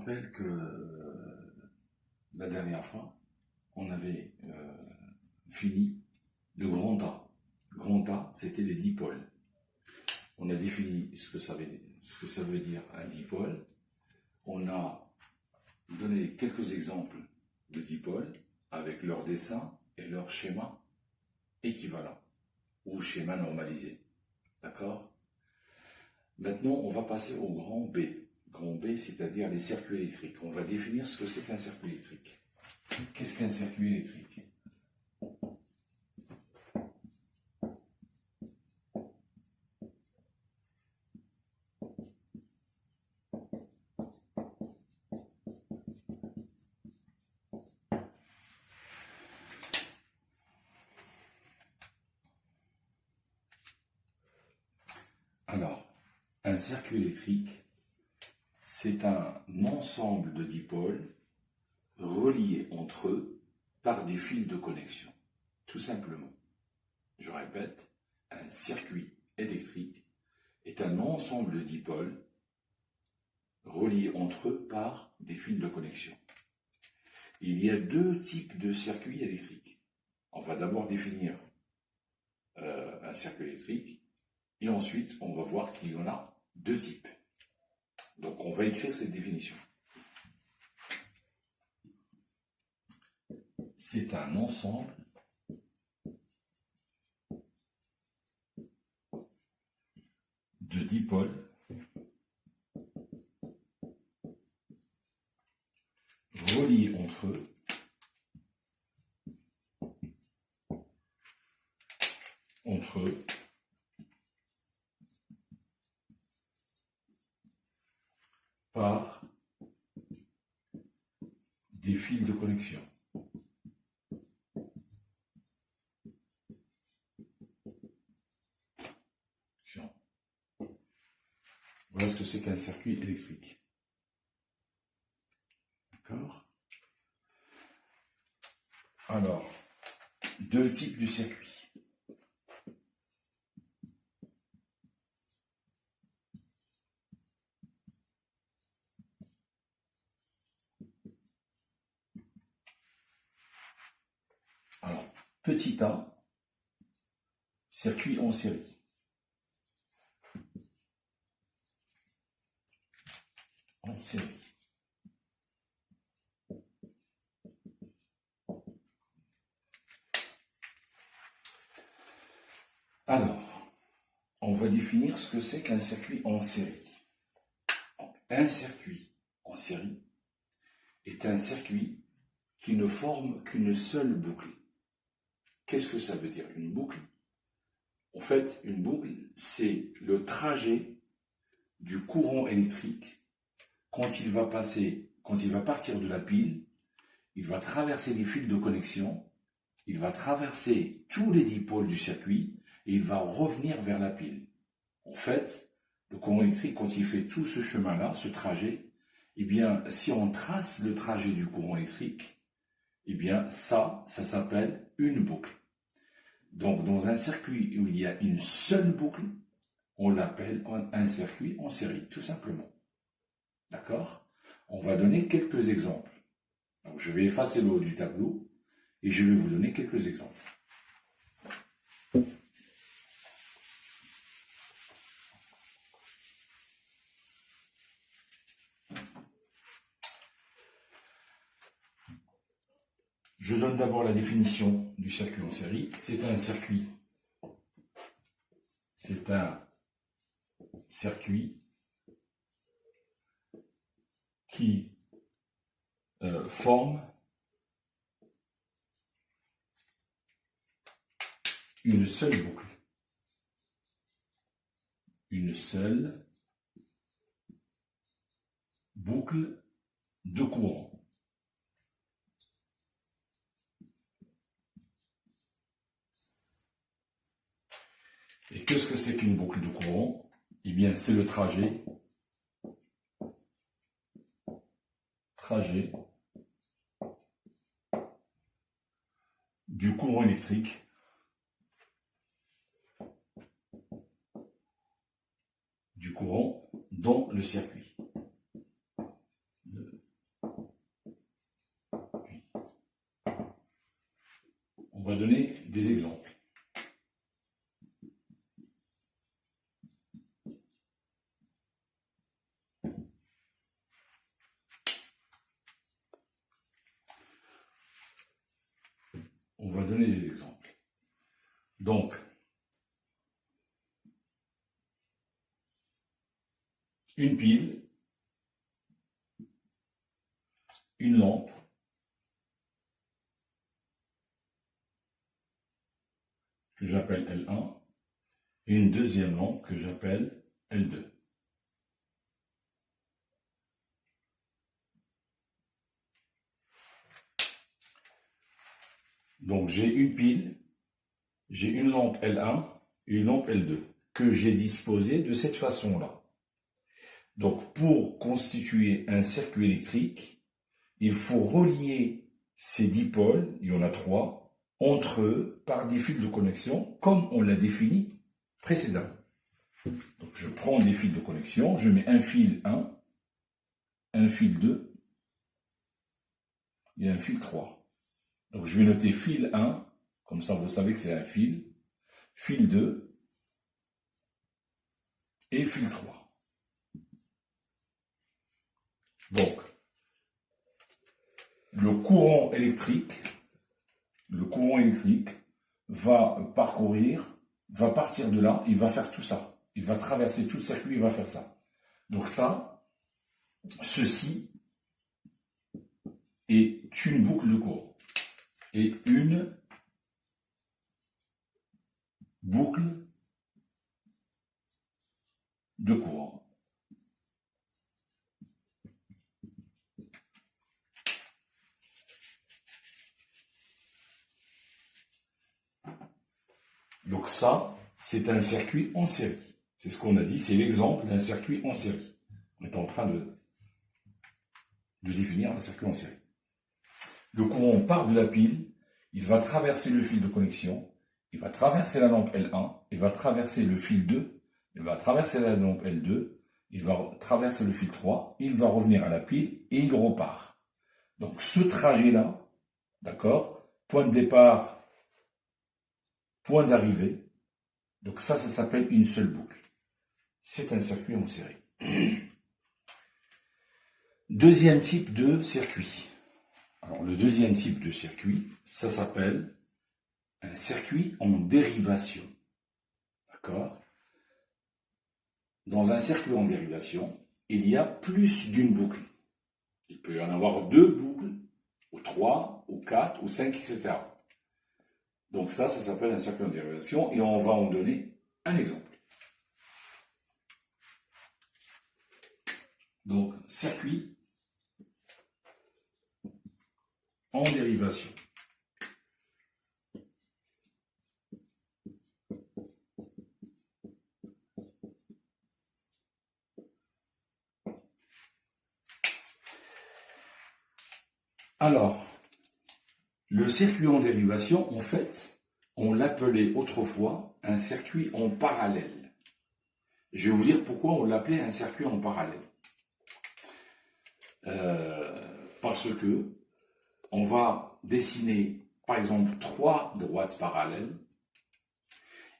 rappelle que la dernière fois, on avait fini le grand A. Le grand A, c'était les dipôles. On a défini ce que ça veut dire un dipôle. On a donné quelques exemples de dipôles avec leur dessin et leur schéma équivalent ou schéma normalisé. D'accord? Maintenant, on va passer au grand B. Grand B, c'est-à-dire les circuits électriques. On va définir ce que c'est qu'un circuit électrique. Qu'est-ce qu'un circuit électrique? Alors, un circuit électrique, c'est un ensemble de dipôles reliés entre eux par des fils de connexion. Tout simplement. Je répète, un circuit électrique est un ensemble de dipôles reliés entre eux par des fils de connexion. Il y a deux types de circuits électriques. On va d'abord définir un circuit électrique et ensuite on va voir qu'il y en a deux types. Donc on va écrire cette définition. C'est un ensemble de dipôles reliés entre eux par des fils de connexion. Voilà ce que c'est qu'un circuit électrique. D'accord? Alors, deux types de circuits. Alors, petit a, circuit en série. En série. Alors, on va définir ce que c'est qu'un circuit en série. Un circuit en série est un circuit qui ne forme qu'une seule boucle. Qu'est-ce que ça veut dire, une boucle? En fait, une boucle, c'est le trajet du courant électrique quand il va partir de la pile, il va traverser les fils de connexion, il va traverser tous les dipôles du circuit et il va revenir vers la pile. En fait, le courant électrique, quand il fait tout ce chemin-là, ce trajet, eh bien, si on trace le trajet du courant électrique, eh bien, ça s'appelle une boucle. Donc, dans un circuit où il y a une seule boucle, on l'appelle un circuit en série, tout simplement. D'accord? On va donner quelques exemples. Donc, je vais effacer le haut du tableau et je vais vous donner quelques exemples. Je donne d'abord la définition du circuit en série. C'est un circuit qui forme une seule boucle. Une seule boucle de courant. Et qu'est-ce que c'est qu'une boucle de courant? Eh bien, c'est le trajet du courant électrique dans le circuit. On va donner des exemples. On va donner des exemples. Donc, une pile, une lampe, que j'appelle L1, et une deuxième lampe que j'appelle L2. Donc j'ai une pile, j'ai une lampe L1 et une lampe L2 que j'ai disposées de cette façon-là. Donc pour constituer un circuit électrique, il faut relier ces dipôles, il y en a 3, entre eux par des fils de connexion, comme on l'a défini précédemment. Donc je prends des fils de connexion, je mets un fil 1, un fil 2 et un fil 3. Donc je vais noter fil 1, comme ça vous savez que c'est un fil 2 et fil 3. Donc, le courant électrique va partir de là, il va faire tout ça. Il va traverser tout le circuit, il va faire ça. Donc ceci est une boucle de courant. Et une boucle de courant. Donc ça, c'est un circuit en série. C'est ce qu'on a dit, c'est l'exemple d'un circuit en série. On est en train de définir un circuit en série. Le courant part de la pile, il va traverser le fil de connexion, il va traverser la lampe L1, il va traverser le fil 2, il va traverser la lampe L2, il va traverser le fil 3, il va revenir à la pile et il repart. Donc ce trajet-là, d'accord, point de départ, point d'arrivée, donc ça s'appelle une seule boucle. C'est un circuit en série. Deuxième type de circuit. Alors le deuxième type de circuit, ça s'appelle un circuit en dérivation. D'accord? Dans un circuit en dérivation, il y a plus d'une boucle. Il peut y en avoir 2 boucles, ou 3, ou 4, ou 5, etc. Donc ça s'appelle un circuit en dérivation et on va en donner un exemple. Donc, circuit en dérivation. Alors, le circuit en dérivation, en fait, on l'appelait autrefois un circuit en parallèle. Je vais vous dire pourquoi on l'appelait un circuit en parallèle. Parce que on va dessiner, par exemple, 3 droites parallèles.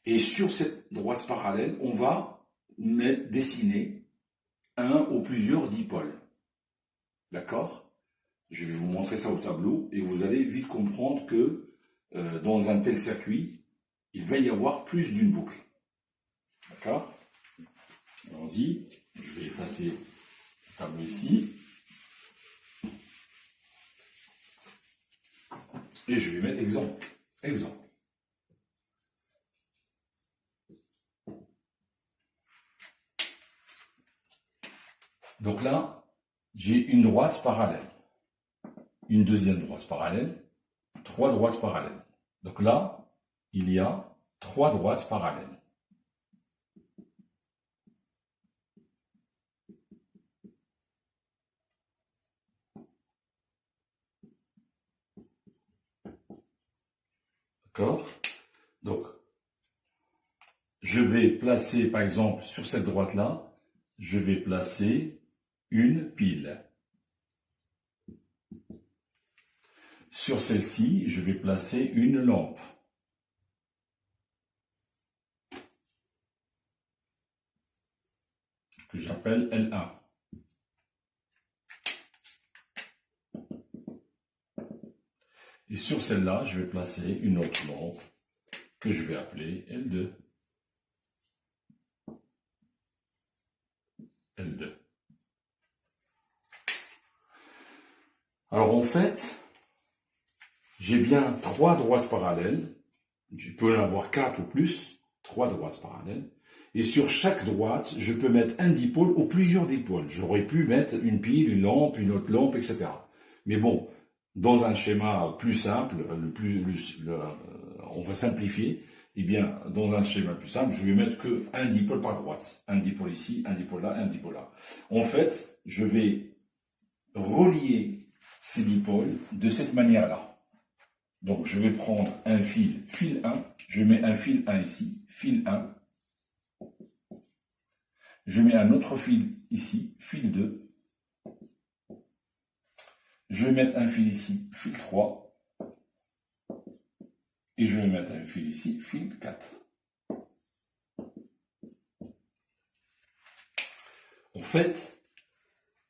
Et sur cette droite parallèle, on va dessiner un ou plusieurs dipôles. D'accord? Je vais vous montrer ça au tableau et vous allez vite comprendre que dans un tel circuit, il va y avoir plus d'une boucle. D'accord? Allons-y. Je vais effacer le tableau ici. Et je vais mettre exemple. Exemple. Donc là, j'ai une droite parallèle, une deuxième droite parallèle, 3 droites parallèles. Donc là, il y a 3 droites parallèles. D'accord? Donc, je vais placer, par exemple, sur cette droite-là, je vais placer une pile. sur celle-ci, je vais placer une lampe. Que j'appelle L1. Et sur celle-là, je vais placer une autre lampe que je vais appeler L2. L2. Alors en fait, j'ai bien 3 droites parallèles. Je peux en avoir 4 ou plus, 3 droites parallèles. Et sur chaque droite, je peux mettre un dipôle ou plusieurs dipôles. J'aurais pu mettre une pile, une lampe, une autre lampe, etc. Mais bon, dans un schéma plus simple, on va simplifier, eh bien, dans un schéma plus simple, je vais mettre que un dipôle par droite. Un dipôle ici, un dipôle là, un dipôle là. En fait, je vais relier ces dipôles de cette manière-là. Donc, je vais prendre un fil 1, je mets un fil 1 ici, fil 1. Je mets un autre fil ici, fil 2. Je vais mettre un fil ici, fil 3. Et je vais mettre un fil ici, fil 4. En fait,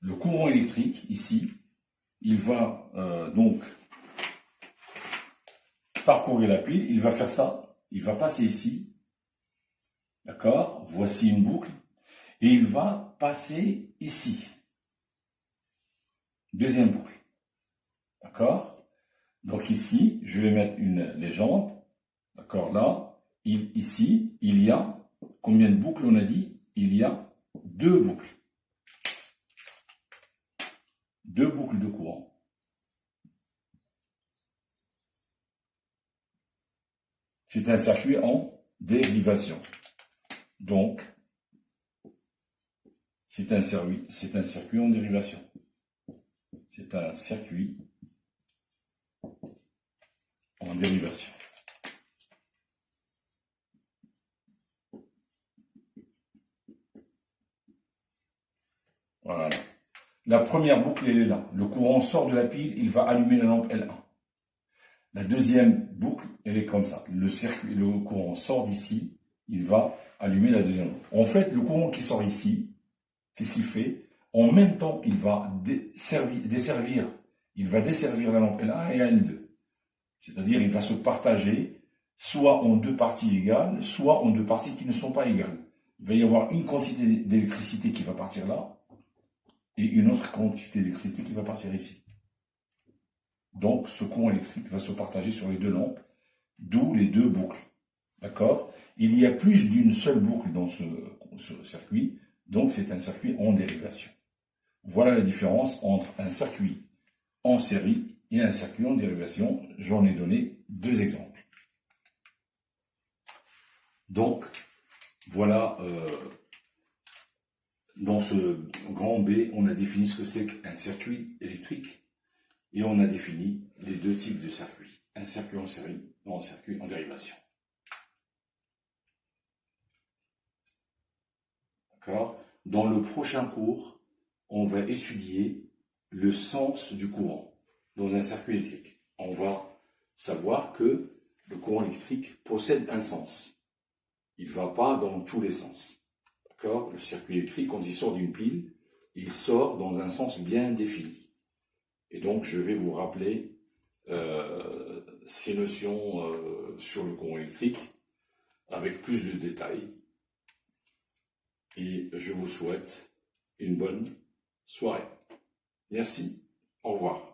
le courant électrique, ici, il va donc parcourir la pile, il va faire ça, il va passer ici, d'accord? Voici une boucle, et il va passer ici. Deuxième boucle, d'accord? Donc ici, je vais mettre une légende, d'accord? Là, ici, il y a, combien de boucles on a dit? Il y a 2 boucles. 2 boucles de courant. C'est un circuit en dérivation. Donc, c'est un circuit en dérivation. C'est un circuit en dérivation. Voilà. La première boucle, elle est là. Le courant sort de la pile, il va allumer la lampe L1. La deuxième boucle, elle est comme ça. Le courant sort d'ici, il va allumer la deuxième lampe. En fait, le courant qui sort ici, qu'est-ce qu'il fait? En même temps, il va desservir la lampe L1 et la L2. C'est-à-dire, il va se partager soit en 2 parties égales, soit en 2 parties qui ne sont pas égales. Il va y avoir une quantité d'électricité qui va partir là, et une autre quantité d'électricité qui va partir ici. Donc, ce courant électrique va se partager sur les 2 lampes, d'où les 2 boucles. D'accord? Il y a plus d'une seule boucle dans ce circuit, donc c'est un circuit en dérivation. Voilà la différence entre un circuit en série et un circuit en dérivation. J'en ai donné 2 exemples. Donc, voilà, dans ce grand B, on a défini ce que c'est qu'un circuit électrique et on a défini les 2 types de circuits. Un circuit en série et un circuit en dérivation. D'accord? Dans le prochain cours, on va étudier le sens du courant dans un circuit électrique. On va savoir que le courant électrique possède un sens. Il ne va pas dans tous les sens. D'accord? Le circuit électrique, quand il sort d'une pile, il sort dans un sens bien défini. Et donc, je vais vous rappeler ces notions sur le courant électrique avec plus de détails. Et je vous souhaite une bonne soirée. Merci. Au revoir.